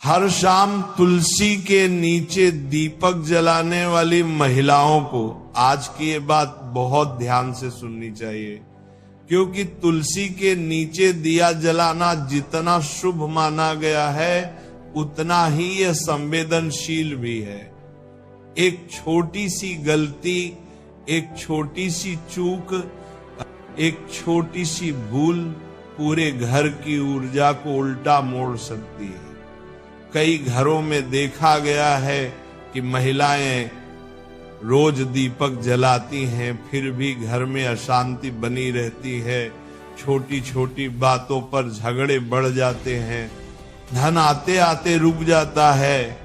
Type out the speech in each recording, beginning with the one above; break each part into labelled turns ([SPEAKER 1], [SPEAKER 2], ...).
[SPEAKER 1] हर शाम तुलसी के नीचे दीपक जलाने वाली महिलाओं को आज की ये बात बहुत ध्यान से सुननी चाहिए, क्योंकि तुलसी के नीचे दिया जलाना जितना शुभ माना गया है उतना ही यह संवेदनशील भी है। एक छोटी सी गलती, एक छोटी सी चूक, एक छोटी सी भूल पूरे घर की ऊर्जा को उल्टा मोड़ सकती है। कई घरों में देखा गया है कि महिलाएं रोज दीपक जलाती हैं, फिर भी घर में अशांति बनी रहती है। छोटी छोटी बातों पर झगड़े बढ़ जाते हैं, धन आते आते रुक जाता है,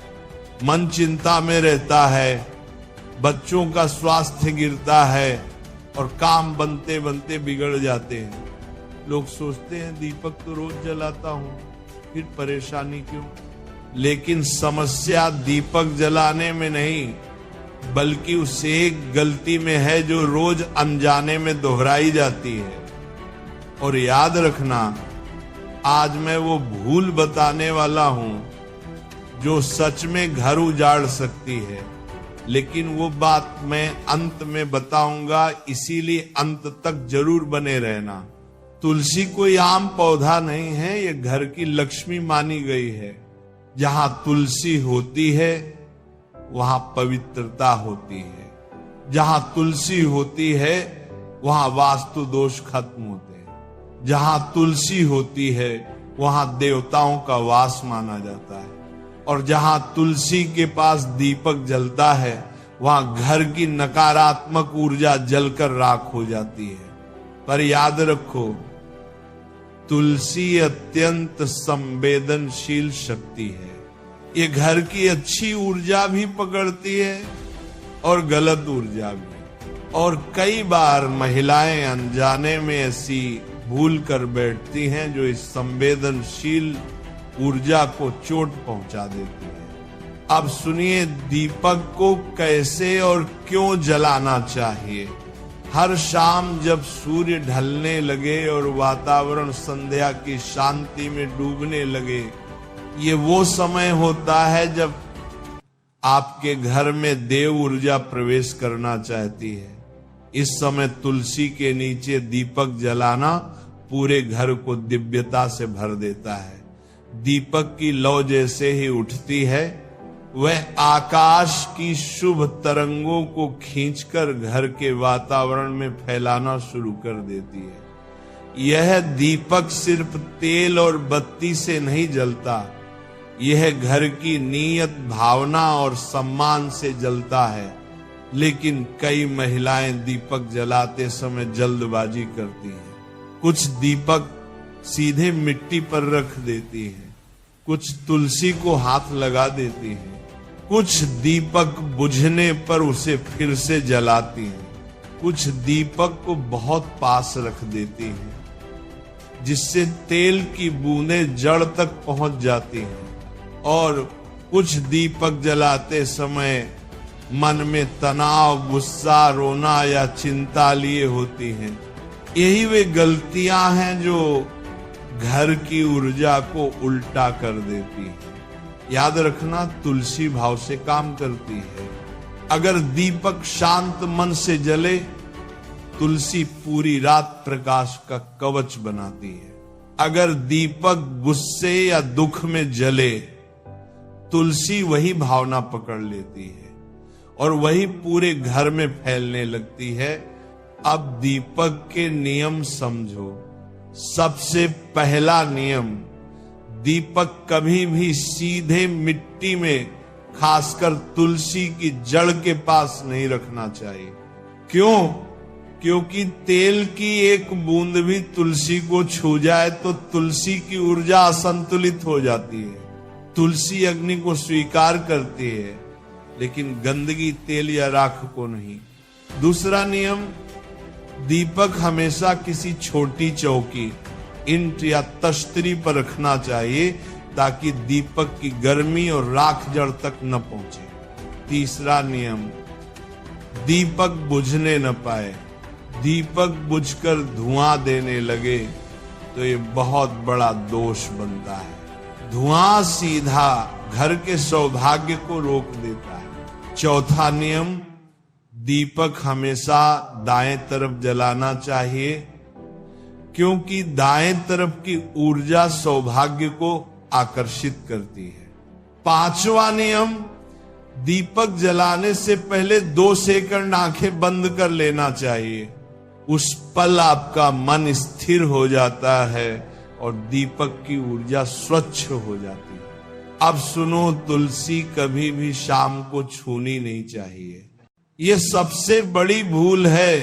[SPEAKER 1] मन चिंता में रहता है, बच्चों का स्वास्थ्य गिरता है और काम बनते बनते बिगड़ जाते हैं। लोग सोचते हैं दीपक तो रोज जलाता हूं, फिर परेशानी क्यों? लेकिन समस्या दीपक जलाने में नहीं, बल्कि उस एक गलती में है जो रोज अनजाने में दोहराई जाती है। और याद रखना, आज मैं वो भूल बताने वाला हूं जो सच में घर उजाड़ सकती है, लेकिन वो बात मैं अंत में बताऊंगा, इसीलिए अंत तक जरूर बने रहना। तुलसी कोई आम पौधा नहीं है, ये घर की लक्ष्मी मानी गई है। जहां तुलसी होती है वहां पवित्रता होती है, जहां तुलसी होती है वहां वास्तु दोष खत्म होते हैं, जहां तुलसी होती है वहां देवताओं का वास माना जाता है, और जहां तुलसी के पास दीपक जलता है वहां घर की नकारात्मक ऊर्जा जलकर राख हो जाती है। पर याद रखो, तुलसी अत्यंत संवेदनशील शक्ति है। ये घर की अच्छी ऊर्जा भी पकड़ती है और गलत ऊर्जा भी। और कई बार महिलाएं अनजाने में ऐसी भूल कर बैठती हैं जो इस संवेदनशील ऊर्जा को चोट पहुंचा देती है। अब सुनिए दीपक को कैसे और क्यों जलाना चाहिए। हर शाम जब सूर्य ढलने लगे और वातावरण संध्या की शांति में डूबने लगे, ये वो समय होता है जब आपके घर में देव ऊर्जा प्रवेश करना चाहती है। इस समय तुलसी के नीचे दीपक जलाना पूरे घर को दिव्यता से भर देता है। दीपक की लौ जैसे ही उठती है, वह आकाश की शुभ तरंगों को खींचकर घर के वातावरण में फैलाना शुरू कर देती है। यह दीपक सिर्फ तेल और बत्ती से नहीं जलता, यह घर की नीयत, भावना और सम्मान से जलता है। लेकिन कई महिलाएं दीपक जलाते समय जल्दबाजी करती हैं। कुछ दीपक सीधे मिट्टी पर रख देती हैं, कुछ तुलसी को हाथ लगा देती हैं, कुछ दीपक बुझने पर उसे फिर से जलाती हैं, कुछ दीपक को बहुत पास रख देती हैं, जिससे तेल की बूंदें जड़ तक पहुंच जाती हैं। और कुछ दीपक जलाते समय मन में तनाव, गुस्सा, रोना या चिंता लिए होती हैं। यही वे गलतियां हैं जो घर की ऊर्जा को उल्टा कर देती हैं। याद रखना, तुलसी भाव से काम करती है। अगर दीपक शांत मन से जले, तुलसी पूरी रात प्रकाश का कवच बनाती है। अगर दीपक गुस्से या दुख में जले, तुलसी वही भावना पकड़ लेती है और वही पूरे घर में फैलने लगती है। अब दीपक के नियम समझो। सबसे पहला नियम, दीपक कभी भी सीधे मिट्टी में, खासकर तुलसी की जड़ के पास नहीं रखना चाहिए। क्यों? क्योंकि तेल की एक बूंद भी तुलसी को छू जाए तो तुलसी की ऊर्जा असंतुलित हो जाती है। तुलसी अग्नि को स्वीकार करती है, लेकिन गंदगी, तेल या राख को नहीं। दूसरा नियम, दीपक हमेशा किसी छोटी चौकी, इंट या तश्तरी पर रखना चाहिए ताकि दीपक की गर्मी और राख जड़ तक न पहुंचे। तीसरा नियम, दीपक बुझने न पाए। दीपक बुझकर धुआं देने लगे तो ये बहुत बड़ा दोष बनता है। धुआं सीधा घर के सौभाग्य को रोक देता है। चौथा नियम, दीपक हमेशा दाएं तरफ जलाना चाहिए, क्योंकि दाएं तरफ की ऊर्जा सौभाग्य को आकर्षित करती है। पांचवा नियम, दीपक जलाने से पहले 2 सेकंड आंखें बंद कर लेना चाहिए। उस पल आपका मन स्थिर हो जाता है और दीपक की ऊर्जा स्वच्छ हो जाती है। अब सुनो, तुलसी कभी भी शाम को छूनी नहीं चाहिए। ये सबसे बड़ी भूल है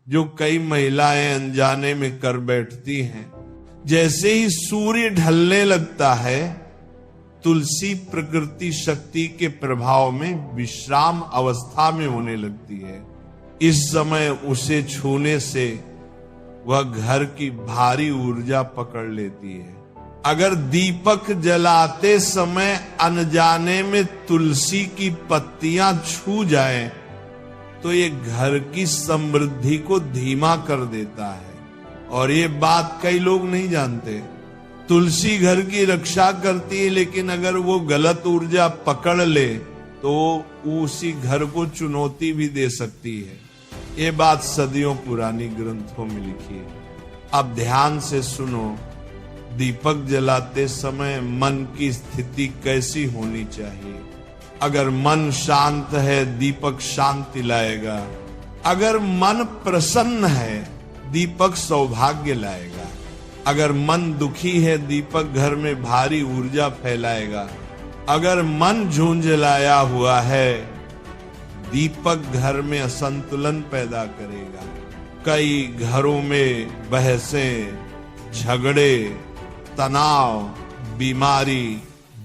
[SPEAKER 1] जो कई महिलाएं अनजाने में कर बैठती हैं। जैसे ही सूर्य ढलने लगता है, तुलसी प्रकृति शक्ति के प्रभाव में विश्राम अवस्था में होने लगती है। इस समय उसे छूने से वह घर की भारी ऊर्जा पकड़ लेती है। अगर दीपक जलाते समय अनजाने में तुलसी की पत्तियां छू जाएं, तो ये घर की समृद्धि को धीमा कर देता है। और ये बात कई लोग नहीं जानते। तुलसी घर की रक्षा करती है, लेकिन अगर वो गलत ऊर्जा पकड़ ले तो उसी घर को चुनौती भी दे सकती है। ये बात सदियों पुरानी ग्रंथों में लिखी है। अब ध्यान से सुनो, दीपक जलाते समय मन की स्थिति कैसी होनी चाहिए। अगर मन शांत है, दीपक शांति लाएगा। अगर मन प्रसन्न है, दीपक सौभाग्य लाएगा। अगर मन दुखी है, दीपक घर में भारी ऊर्जा फैलाएगा। अगर मन झुंझलाया हुआ है, दीपक घर में असंतुलन पैदा करेगा। कई घरों में बहसें, झगड़े, तनाव, बीमारी,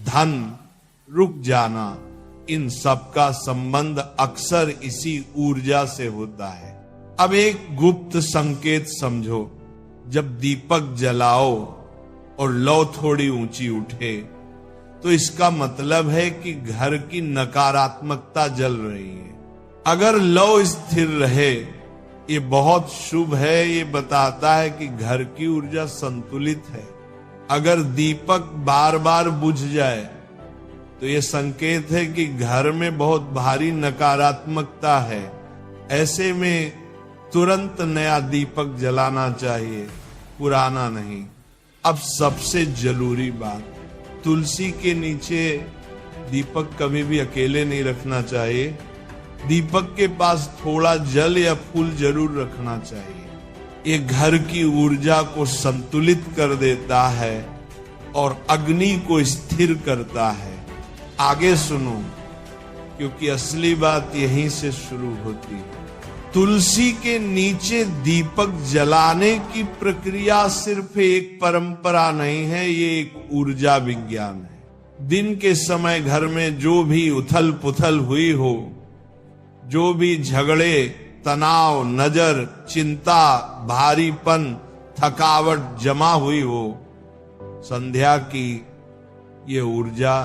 [SPEAKER 1] धन रुक जाना, इन सब का संबंध अक्सर इसी ऊर्जा से होता है। अब एक गुप्त संकेत समझो। जब दीपक जलाओ और लौ थोड़ी ऊंची उठे, तो इसका मतलब है कि घर की नकारात्मकता जल रही है। अगर लौ स्थिर रहे, ये बहुत शुभ है। ये बताता है कि घर की ऊर्जा संतुलित है। अगर दीपक बार बार बुझ जाए, तो ये संकेत है कि घर में बहुत भारी नकारात्मकता है। ऐसे में तुरंत नया दीपक जलाना चाहिए, पुराना नहीं। अब सबसे जरूरी बात, तुलसी के नीचे दीपक कभी भी अकेले नहीं रखना चाहिए। दीपक के पास थोड़ा जल या फूल जरूर रखना चाहिए। ये घर की ऊर्जा को संतुलित कर देता है और अग्नि को स्थिर करता है। आगे सुनो, क्योंकि असली बात यहीं से शुरू होती है। तुलसी के नीचे दीपक जलाने की प्रक्रिया सिर्फ एक परंपरा नहीं है, ये एक ऊर्जा विज्ञान है। दिन के समय घर में जो भी उथल पुथल हुई हो, जो भी झगड़े, तनाव, नजर, चिंता, भारीपन, थकावट जमा हुई हो, संध्या की ये ऊर्जा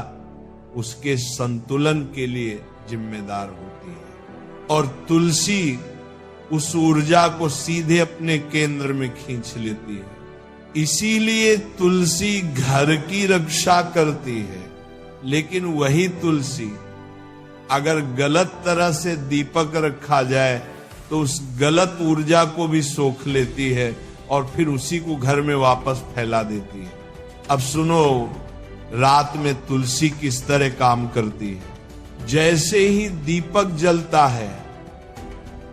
[SPEAKER 1] उसके संतुलन के लिए जिम्मेदार होती है। और तुलसी उस ऊर्जा को सीधे अपने केंद्र में खींच लेती है। इसीलिए तुलसी घर की रक्षा करती है। लेकिन वही तुलसी अगर गलत तरह से दीपक रखा जाए, तो उस गलत ऊर्जा को भी सोख लेती है और फिर उसी को घर में वापस फैला देती है। अब सुनो, रात में तुलसी किस तरह काम करती है। जैसे ही दीपक जलता है,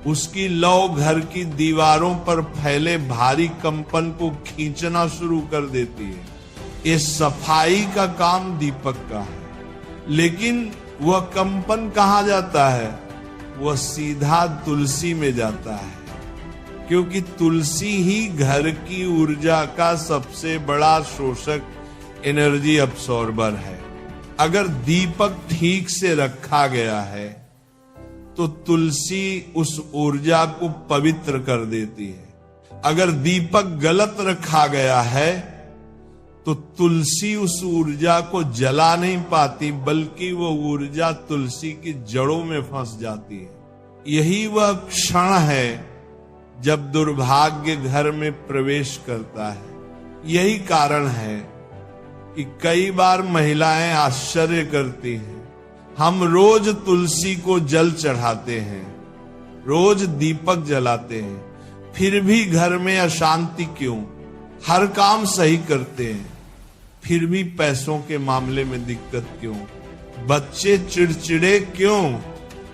[SPEAKER 1] उसकी लौ घर की दीवारों पर फैले भारी कंपन को खींचना शुरू कर देती है। ये सफाई का काम दीपक का है। लेकिन वह कंपन कहाँ जाता है? वह सीधा तुलसी में जाता है, क्योंकि तुलसी ही घर की ऊर्जा का सबसे बड़ा शोषक, एनर्जी अब्सॉर्बर है। अगर दीपक ठीक से रखा गया है, तो तुलसी उस ऊर्जा को पवित्र कर देती है। अगर दीपक गलत रखा गया है, तो तुलसी उस ऊर्जा को जला नहीं पाती, बल्कि वो ऊर्जा तुलसी की जड़ों में फंस जाती है। यही वह क्षण है जब दुर्भाग्य घर में प्रवेश करता है। यही कारण है कि कई बार महिलाएं आश्चर्य करती हैं। हम रोज तुलसी को जल चढ़ाते हैं, रोज दीपक जलाते हैं, फिर भी घर में अशांति क्यों? हर काम सही करते हैं, फिर भी पैसों के मामले में दिक्कत क्यों? बच्चे चिड़चिड़े क्यों?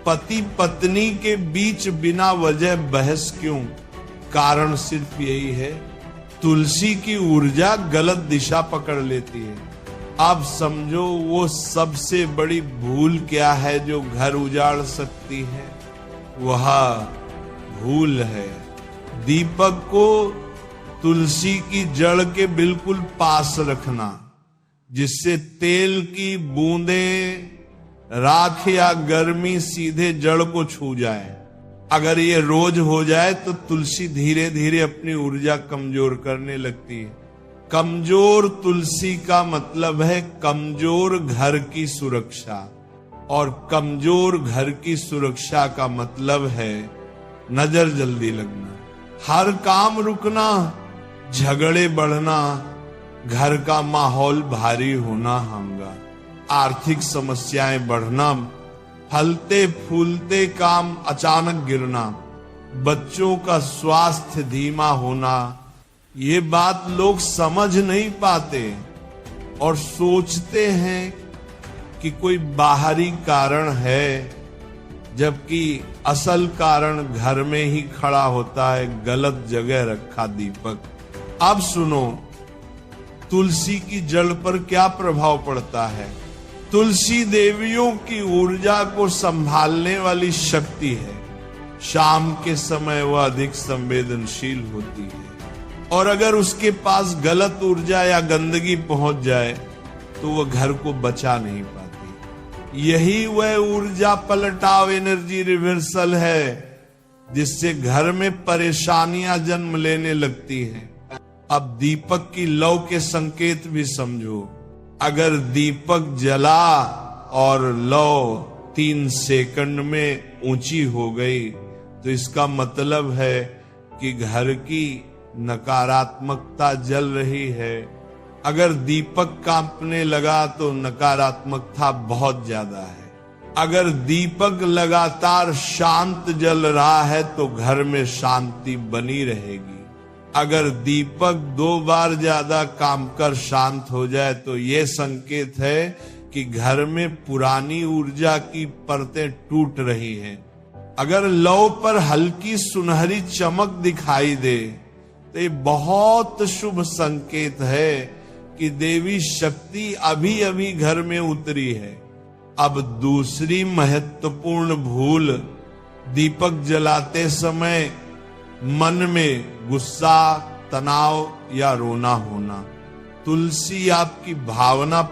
[SPEAKER 1] पति पत्नी के बीच बिना वजह बहस क्यों? कारण सिर्फ यही है, तुलसी की ऊर्जा गलत दिशा पकड़ लेती है। अब समझो वो सबसे बड़ी भूल क्या है जो घर उजाड़ सकती है? वह भूल है दीपक को तुलसी की जड़ के बिल्कुल पास रखना, जिससे तेल की बूंदें, राख या गर्मी सीधे जड़ को छू जाए। अगर ये रोज हो जाए तो तुलसी धीरे धीरे अपनी ऊर्जा कमजोर करने लगती है। कमजोर तुलसी का मतलब है कमजोर घर की सुरक्षा, और कमजोर घर की सुरक्षा का मतलब है नजर जल्दी लगना, हर काम रुकना, झगड़े बढ़ना, घर का माहौल भारी होना हंगा, आर्थिक समस्याएं बढ़ना, फलते फूलते काम अचानक गिरना, बच्चों का स्वास्थ्य धीमा होना। ये बात लोग समझ नहीं पाते और सोचते हैं कि कोई बाहरी कारण है, जबकि असल कारण घर में ही खड़ा होता है, गलत जगह रखा दीपक। अब सुनो, तुलसी की जड़ पर क्या प्रभाव पड़ता है। तुलसी देवियों की ऊर्जा को संभालने वाली शक्ति है। शाम के समय वह अधिक संवेदनशील होती है, और अगर उसके पास गलत ऊर्जा या गंदगी पहुंच जाए तो वह घर को बचा नहीं पाती। यही वह ऊर्जा पलटाव, एनर्जी रिवर्सल है, जिससे घर में परेशानियां जन्म लेने लगती हैं। अब दीपक की लौ के संकेत भी समझो। अगर दीपक जला और लौ 3 सेकंड में ऊंची हो गई तो इसका मतलब है कि घर की नकारात्मकता जल रही है। अगर दीपक कांपने लगा तो नकारात्मकता बहुत ज्यादा है। अगर दीपक लगातार शांत जल रहा है तो घर में शांति बनी रहेगी। अगर दीपक 2 बार ज्यादा काम कर शांत हो जाए तो ये संकेत है कि घर में पुरानी ऊर्जा की परतें टूट रही हैं। अगर लौ पर हल्की सुनहरी चमक दिखाई दे तो ये बहुत शुभ संकेत है कि देवी शक्ति अभी अभी घर में उतरी है। अब दूसरी महत्वपूर्ण भूल, दीपक जलाते समय मन में गुस्सा, तनाव या रोना होना। तुलसी आपकी भावना